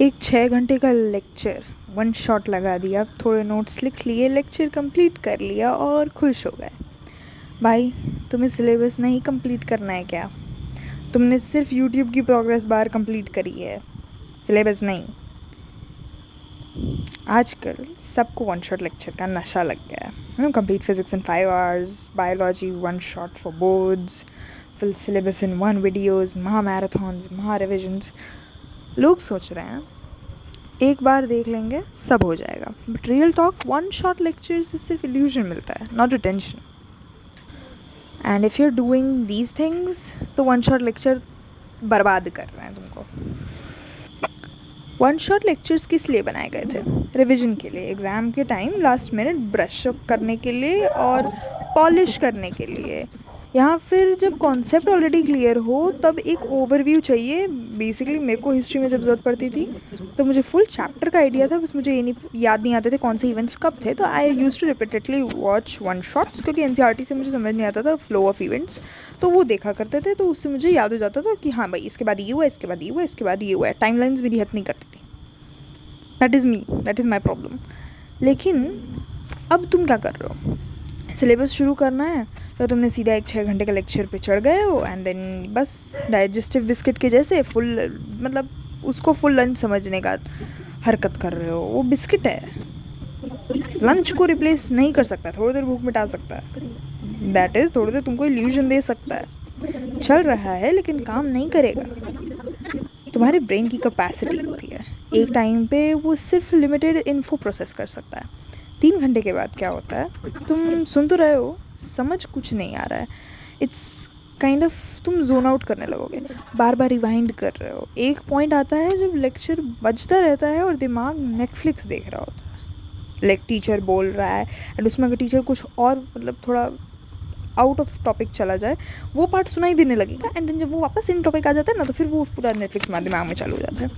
एक 6 घंटे का लेक्चर वन शॉट लगा दिया, थोड़े नोट्स लिख लिए, लेक्चर कंप्लीट कर लिया और खुश हो गए। भाई, तुम्हें सिलेबस नहीं कंप्लीट करना है क्या? तुमने सिर्फ यूट्यूब की प्रोग्रेस बार कंप्लीट करी है, सिलेबस नहीं। आजकल सबको वन शॉट लेक्चर का नशा लग गया है। Complete physics in 5 hours, biology one shot for boards, full syllabus in 1 videos, महा मैराथॉन्स, महा रिविजन्स। लोग सोच रहे हैं एक बार देख लेंगे सब हो जाएगा, but real talk one shot lecture से सिर्फ इल्यूजन मिलता है, not attention. And if you are doing these things तो वन शॉट लेक्चर बर्बाद कर रहे हैं तुमको। वन शॉट लेक्चर्स किस लिए बनाए गए थे? रिविजन के लिए, एग्ज़ाम के time last minute brush up करने के लिए और पॉलिश करने के लिए, या फिर जब कॉन्सेप्ट ऑलरेडी क्लियर हो तब एक ओवरव्यू चाहिए। बेसिकली मेरे को हिस्ट्री में जब ज़रूरत पड़ती थी तो मुझे फुल चैप्टर का आइडिया था, बस मुझे ये नहीं याद नहीं आते थे कौन से इवेंट्स कब थे, तो I used to repeatedly watch one shots, क्योंकि एनसीईआरटी से मुझे समझ नहीं आता था फ्लो ऑफ इवेंट्स, तो वो देखा करते थे, तो उससे मुझे याद हो जाता था कि हाँ भाई इसके बाद ये हुआ, इसके बाद ये हुआ, इसके बाद ये हुआ है। टाइमलाइंस मेरी हेल्प नहीं करती थी। That is me, that is my problem. लेकिन अब तुम क्या कर रहे हो? सिलेबस शुरू करना है तो तुमने सीधा एक 6 घंटे का लेक्चर पे चढ़ गए हो, एंड देन बस डाइजेस्टिव बिस्किट के जैसे फुल, मतलब उसको फुल लंच समझने का हरकत कर रहे हो। वो बिस्किट है, लंच को रिप्लेस नहीं कर सकता, थोड़ी देर भूख मिटा सकता है, दैट इज़ थोड़ी देर तुमको इल्यूजन दे सकता है, चल रहा है लेकिन काम नहीं करेगा। तुम्हारे ब्रेन की कैपेसिटी होती है, एक टाइम पे वो सिर्फ लिमिटेड इन्फो प्रोसेस कर सकता है। 3 घंटे के बाद क्या होता है, तुम सुन तो रहे हो, समझ कुछ नहीं आ रहा है, इट्स काइंड ऑफ तुम जोन आउट करने लगोगे, बार बार रिवाइंड कर रहे हो। एक पॉइंट आता है जब लेक्चर बजता रहता है और दिमाग नेटफ्लिक्स देख रहा होता है, लाइक टीचर बोल रहा है एंड उसमें अगर टीचर कुछ और मतलब थोड़ा आउट ऑफ टॉपिक चला जाए, वो पार्ट सुनाई देने लगेगा, एंड देन जब वो वापस इन टॉपिक आ जाता है ना, तो फिर वो पूरा नेटफ्लिक्स में दिमाग में चालू हो जाता है।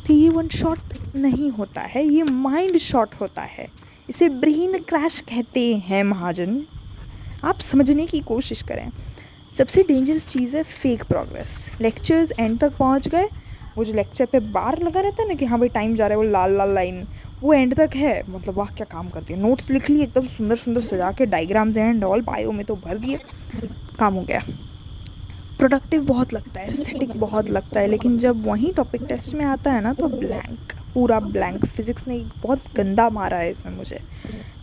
तो ये वन शॉट नहीं होता है, ये माइंड शॉट होता है, इसे ब्रेन क्रैश कहते हैं महाजन। आप समझने की कोशिश करें। सबसे डेंजरस चीज़ है फेक प्रोग्रेस। लेक्चर्स एंड तक पहुंच गए, वो जो लेक्चर पे बार लगा रहता है ना कि हाँ भाई टाइम जा रहा है, वो लाल लाल लाइन, वो एंड तक है, मतलब वाह क्या काम करती है। नोट्स लिख लिए एकदम सुंदर सुंदर सजा के, डायग्राम्स एंड ऑल बायो में तो भर दिए, काम हो गया। प्रोडक्टिव बहुत लगता है, एस्थेटिक बहुत लगता है, लेकिन जब वही टॉपिक टेस्ट में आता है ना तो ब्लैंक, पूरा ब्लैंक। फिजिक्स ने बहुत गंदा मारा है इसमें मुझे,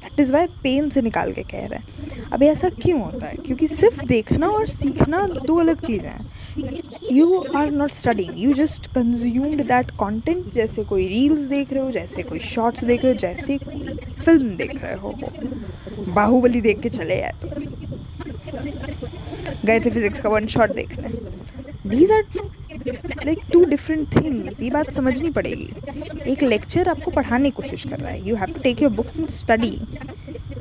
दैट इज़ वाई पेन से निकाल के कह रहे हैं। अब ऐसा क्यों होता है? क्योंकि सिर्फ देखना और सीखना दो अलग चीज़ें हैं। You are not studying, you just consumed that content, जैसे कोई रील्स देख रहे हो, जैसे कोई शॉर्ट्स देख रहे हो, जैसे फिल्म देख रहे हो। बाहुबली देख के चले आए तो गए थे फिजिक्स का वन शॉट देखने। These are like 2 different things, ये बात समझनी पड़ेगी। एक लेक्चर आपको पढ़ाने की कोशिश कर रहा है, you have to take your books and study,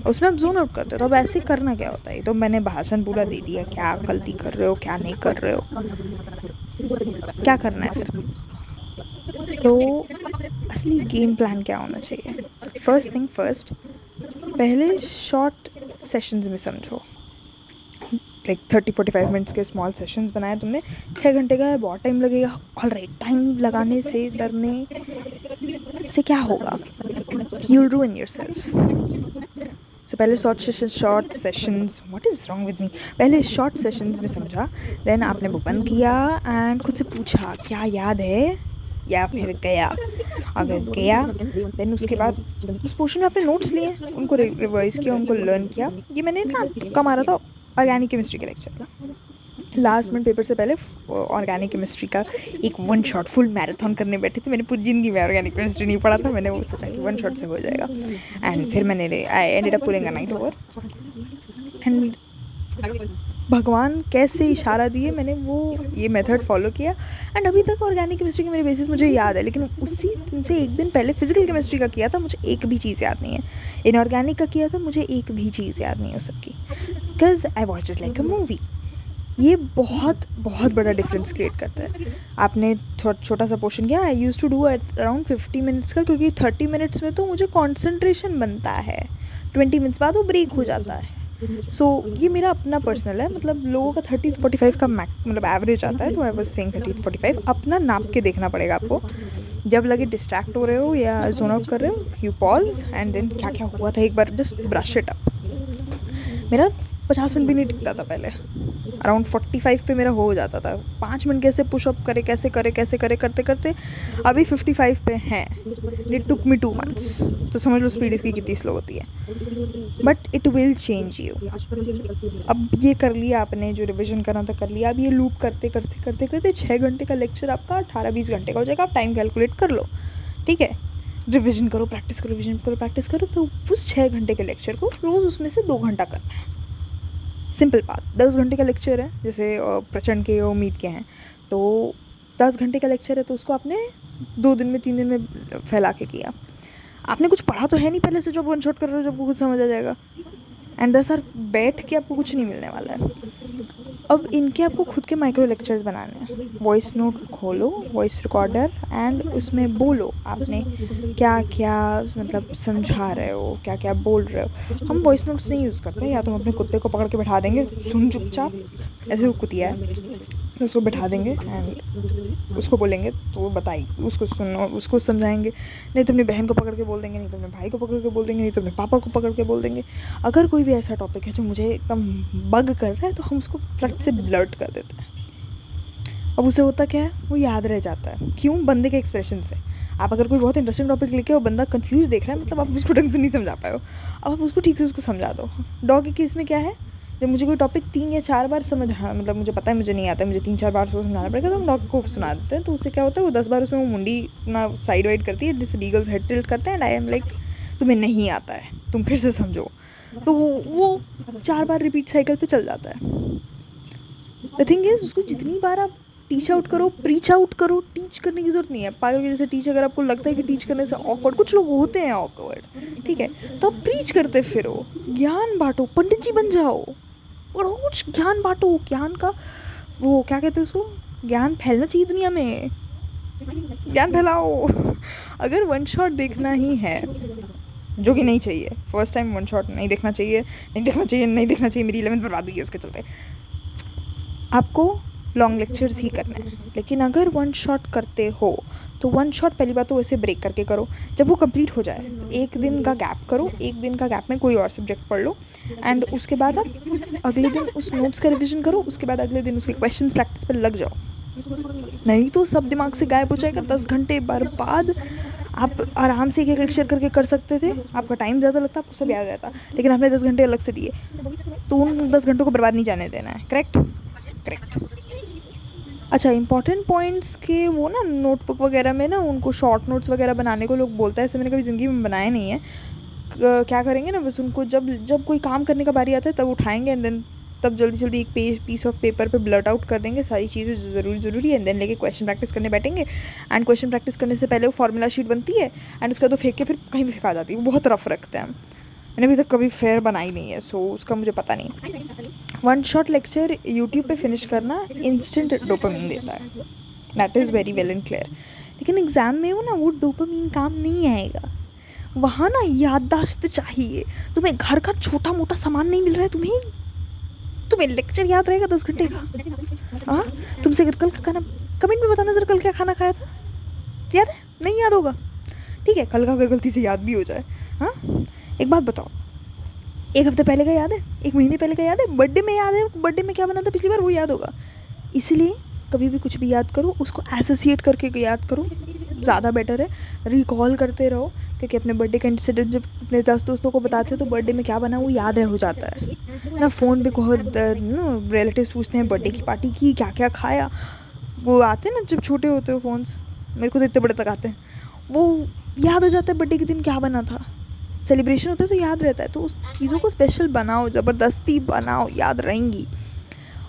उसमें आप जोन आउट करते हो। तो अब ऐसे करना क्या होता है? तो मैंने भाषण पूरा दे दिया, क्या गलती कर रहे हो, क्या नहीं कर रहे हो, क्या करना है फिर? तो असली गेम प्लान क्या होना चाहिए? फर्स्ट थिंग फर्स्ट, पहले शॉर्ट सेशंस में समझो, लाइक 30-45 मिनट्स के स्मॉल सेशंस बनाए तुमने। 6 घंटे का है, बहुत टाइम लगेगा, ऑल राइट। टाइम लगाने से, डरने से क्या होगा? You will ruin yourself. So पहले short sessions, what is wrong with me, पहले शॉर्ट सेशंस में समझा, देन आपने वो बंद किया एंड खुद से पूछा क्या याद है, या फिर गया। अगर गया देन उसके बाद उस पोर्शन में आपने नोट्स लिए, उनको रिवाइज किया, उनको लर्न किया। ये मैंने ना तुक्का मारा था ऑर्गेनिक केमिस्ट्री के लेक्चर, लास्ट मिनट पेपर से पहले ऑर्गेनिक केमिस्ट्री का एक वन शॉट फुल मैराथन करने बैठे थे। मैंने पूरी ज़िंदगी में ऑर्गेनिक केमिस्ट्री नहीं पढ़ा था, मैंने वो सोचा कि वन शॉट से हो जाएगा, एंड फिर मैंने I ended up pulling a night over, and भगवान कैसे इशारा दिए, मैंने वो ये मेथड फॉलो किया, एंड अभी तक ऑर्गेनिक केमिस्ट्री के मेरे बेसिस मुझे याद है। लेकिन उसी दिन से एक दिन पहले फिजिकल केमिस्ट्री का किया था, मुझे एक भी चीज़ याद नहीं है। इनऑर्गेनिक का किया था, मुझे एक भी चीज़ याद नहीं है सबकी, because I watch it like a movie. ये बहुत बहुत बड़ा डिफरेंस क्रिएट करता है। आपने छोटा सा पोर्शन किया, I used to do around 50 minutes का, क्योंकि 30 मिनट्स में तो मुझे कॉन्सेंट्रेशन बनता है, 20 मिनट्स बाद वो ब्रेक हो जाता है। सो ये मेरा अपना पर्सनल है, मतलब लोगों का 30-45 का मतलब एवरेज आता है, तो आई वाज सेइंग 30-45 अपना नाप के देखना पड़ेगा आपको। जब लगे डिस्ट्रैक्ट हो रहे हो या जोन आउट कर रहे हो, यू पॉज एंड देन क्या क्या हुआ था एक बार जस्ट ब्रश इट अप। मेरा 50 मिनट भी नहीं टिकता था पहले, अराउंड 45 पे मेरा हो जाता था। 5 मिनट कैसे पुशअप करे कैसे करे करते करते अभी 55 पे हैं। इट टुक मी 2 मंथ्स, तो समझ लो स्पीड इसकी कितनी स्लो होती है, but it will change you. अब ये कर लिया आपने, जो रिविजन करना था कर लिया, अब ये लूप करते करते करते करते 6 घंटे का लेक्चर आपका 18-20 घंटे का हो जाएगा। आप टाइम कैलकुलेट कर लो, ठीक है। रिविजन करो, प्रैक्टिस करो, रिविजन करो, प्रैक्टिस करो, तो उस 6 घंटे के लेक्चर को रोज़ उसमें से 2 घंटा करना है। सिंपल बात। 10 घंटे का लेक्चर है, जैसे प्रचंड के उम्मीद के हैं, तो 10 घंटे का लेक्चर है, तो उसको आपने 2 दिन में 3 दिन में फैला के किया। आपने कुछ पढ़ा तो है नहीं पहले से, जो आप वन शॉट कर रहे हो, जब कुछ समझ आ जाएगा। एंड 10 आवर बैठ के आपको कुछ नहीं मिलने वाला है। अब इनके आपको खुद के माइक्रो लेक्चर्स बनाने हैं। वॉइस नोट खोलो, वॉइस रिकॉर्डर, एंड उसमें बोलो आपने क्या क्या मतलब समझा रहे हो, क्या क्या बोल रहे हो। हम वॉइस नोट्स नहीं यूज़ करते, या तो हम अपने कुत्ते को पकड़ के बैठा देंगे, सुन चुपचाप, ऐसे वो कुतिया है, तो उसको बैठा देंगे एंड उसको बोलेंगे तो वो बताएगी, उसको सुनो, उसको समझाएंगे। नहीं तो अपनी बहन को पकड़ के बोल देंगे, नहीं तो अपने भाई को पकड़ के बोल देंगे, नहीं तो अपने पापा को पकड़ के बोल देंगे। अगर कोई भी ऐसा टॉपिक है जो मुझे एकदम बग कर रहा है, तो हम उसको फट से ब्लर्ट कर देते हैं। अब उसे होता क्या है, वो याद रह जाता है। क्यों? बंदे के एक्सप्रेशन से। आप अगर कोई बहुत इंटरेस्टिंग टॉपिक लेके, वो बंदा कंफ्यूज देख रहा है, मतलब आप उसको ढंग से नहीं समझा पाए हो, अब आप उसको ठीक से उसको समझा दो। डॉग के केस में क्या है, जब मुझे कोई टॉपिक 3 या 4 बार मतलब मुझे पता है मुझे नहीं आता है, मुझे 3-4 बार उसको समझाना पड़ेगा, तो हम डॉग को सुना देते हैं। तो उससे क्या होता है, वो 10 बार उसमें वो मुंडी ना साइड वाइड करती है, जिससे बीगल्स हेड टिल्ट करते हैं, एंड आई एम लाइक तुम्हें नहीं आता है, तुम फिर से समझो। तो वो 4 बार रिपीट साइकिल पे चल जाता है। द थिंग इज़, उसको जितनी बार आप टीच आउट करो, प्रीच आउट करो, टीच करने की ज़रूरत नहीं है। पागल के जैसे टीच, अगर आपको लगता है कि टीच करने से ऑकवर्ड, कुछ लोग होते हैं ऑकवर्ड, ठीक है, तो आप प्रीच करते फिरो, ज्ञान बांटो, पंडित जी बन जाओ, और कुछ ज्ञान बांटो। ज्ञान का वो क्या कहते हैं उसको, ज्ञान फैलना चाहिए दुनिया में, ज्ञान फैलाओ। अगर वन शॉट देखना ही है, जो कि नहीं चाहिए, फर्स्ट टाइम वन शॉट नहीं देखना चाहिए, नहीं देखना चाहिए, नहीं देखना चाहिए, मेरी 11th बर्बाद हुई है उसके चलते। आपको लॉन्ग लेक्चर्स ही करना है, लेकिन अगर वन शॉट करते हो तो वन शॉट पहली बात तो वैसे ब्रेक करके करो। जब वो कंप्लीट हो जाए तो 1 दिन का गैप करो, 1 दिन का गैप में कोई और सब्जेक्ट पढ़ लो, एंड उसके बाद आप अगले दिन उस नोट्स का रिविजन करो, उसके बाद अगले दिन उसके क्वेश्चंस प्रैक्टिस पर लग जाओ। नहीं तो सब दिमाग से गायब हो जाएगा। 10 घंटे बर्बाद। आप आराम से एक लेक्चर करके कर सकते थे, आपका टाइम ज़्यादा लगता, आपको सब याद रहता, लेकिन आपने 10 घंटे अलग से दिए, तो उन 10 घंटों को बर्बाद नहीं जाने देना है। करेक्ट। अच्छा, इंपॉर्टेंट पॉइंट्स के वो ना नोटबुक वगैरह में ना, उनको शॉर्ट नोट्स वगैरह बनाने को लोग बोलता है, ऐसे मैंने कभी ज़िंदगी में बनाया नहीं है। क्या करेंगे ना, बस उनको जब जब कोई काम करने का बारी आता है तब उठाएंगे, एंड देन तब जल्दी जल्दी एक पीस ऑफ पेपर पे ब्लर्ट आउट कर देंगे सारी चीज़ें जो ज़रूरी है, एंड देन लेके क्वेश्चन प्रैक्टिस करने बैठेंगे। एंड क्वेश्चन प्रैक्टिस करने से पहले वो फार्मूला शीट बनती है, एंड उसका तो फेंक के फिर कहीं भी फेंका जाती है। वो बहुत रफ रखते हैं। मैंने अभी तक कभी फेयर बनाई नहीं है, सो उसका मुझे पता नहीं। वन शॉट लेक्चर यूट्यूब पे फिनिश करना इंस्टेंट डोपामीन देता है, that is very well and clear. लेकिन एग्ज़ाम में वो डोपामीन काम नहीं आएगा। वहाँ ना याददाश्त चाहिए। तुम्हें घर का छोटा मोटा सामान नहीं मिल रहा है, तुम्हें लेक्चर याद रहेगा 10 घंटे का। हाँ, तुमसे अगर कल का खाना, कमेंट में बताना ज़रा कल क्या खाना खाया था, याद है? नहीं याद होगा, ठीक है, कल का अगर गलती से याद भी हो जाए। हाँ, एक बात बताओ, 1 हफ्ते पहले का याद है, 1 महीने पहले का याद है, बर्थडे में याद है, बर्थडे में क्या बना था पिछली बार, वो याद होगा। इसलिए कभी भी कुछ भी याद करो, उसको एसोसिएट करके याद करो, ज़्यादा बेटर है। रिकॉल करते रहो, क्योंकि अपने बर्थडे का इंसिडेंट जब अपने 10 दोस्तों को बताते हो तो बर्थडे में क्या बना वो याद हो जाता है ना। फ़ोन पे बहुत रिलेटिव्स पूछते हैं बर्थडे की पार्टी की, क्या क्या खाया। वो आते हैं ना जब छोटे होते हो फ़ोन्स, मेरे को तो इतने बड़े तक आते हैं, वो याद हो जाता है बर्थडे के दिन क्या बना था। सेलिब्रेशन होता है तो याद रहता है, तो उस चीज़ों को स्पेशल बनाओ, ज़बरदस्ती बनाओ, याद रहेंगी।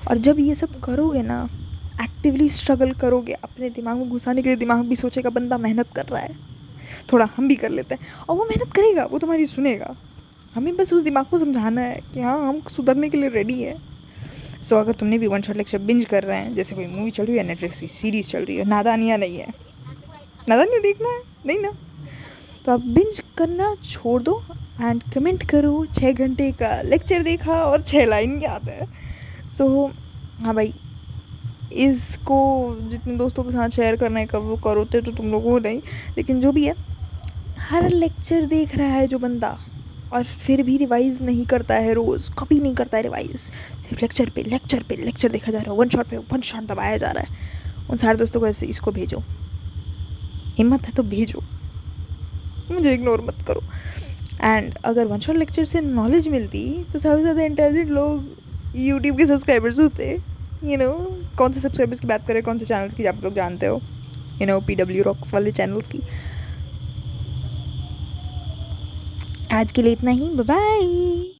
और जब ये सब करोगे ना, एक्टिवली स्ट्रगल करोगे, अपने दिमाग में घुसाने के लिए दिमाग भी सोचेगा बंदा मेहनत कर रहा है, थोड़ा हम भी कर लेते हैं, और वो मेहनत करेगा, वो तुम्हारी सुनेगा। हमें बस उस दिमाग को समझाना है कि हाँ, हम सुधरने के लिए रेडी है। सो अगर तुमने भी वन शॉट लेक्चर बिंज कर रहे हैं, जैसे कोई मूवी चल रही है, नेटफ्लिक्स की सीरीज़ चल रही है, नादानियाँ नहीं है, नादानियाँ देखना है नहीं ना, तो आप बिंज करना छोड़ दो, एंड कमेंट करो 6 घंटे का लेक्चर देखा और 6 लाइन याद है। सो हाँ भाई, इसको जितने दोस्तों के साथ शेयर करना है वो करो, तो तुम लोगों को नहीं, लेकिन जो भी है, हर लेक्चर देख रहा है जो बंदा और फिर भी रिवाइज़ नहीं करता है, रोज़ कभी नहीं करता है रिवाइज़, सिर्फ लेक्चर देखा जा रहा है, वन शॉट दबाया जा रहा है, उन सारे दोस्तों को ऐसे इसको भेजो, हिम्मत है तो भेजो, मुझे इग्नोर मत करो। एंड अगर वन शॉट लेक्चर से नॉलेज मिलती तो सबसे ज़्यादा इंटेलिजेंट लोग यूट्यूब के सब्सक्राइबर्स होते। कौन से सब्सक्राइबर्स की बात करें, कौन से चैनल्स की आप लोग जानते हो, PW रॉक्स वाले चैनल्स की। आज के लिए इतना ही, बाय बाय।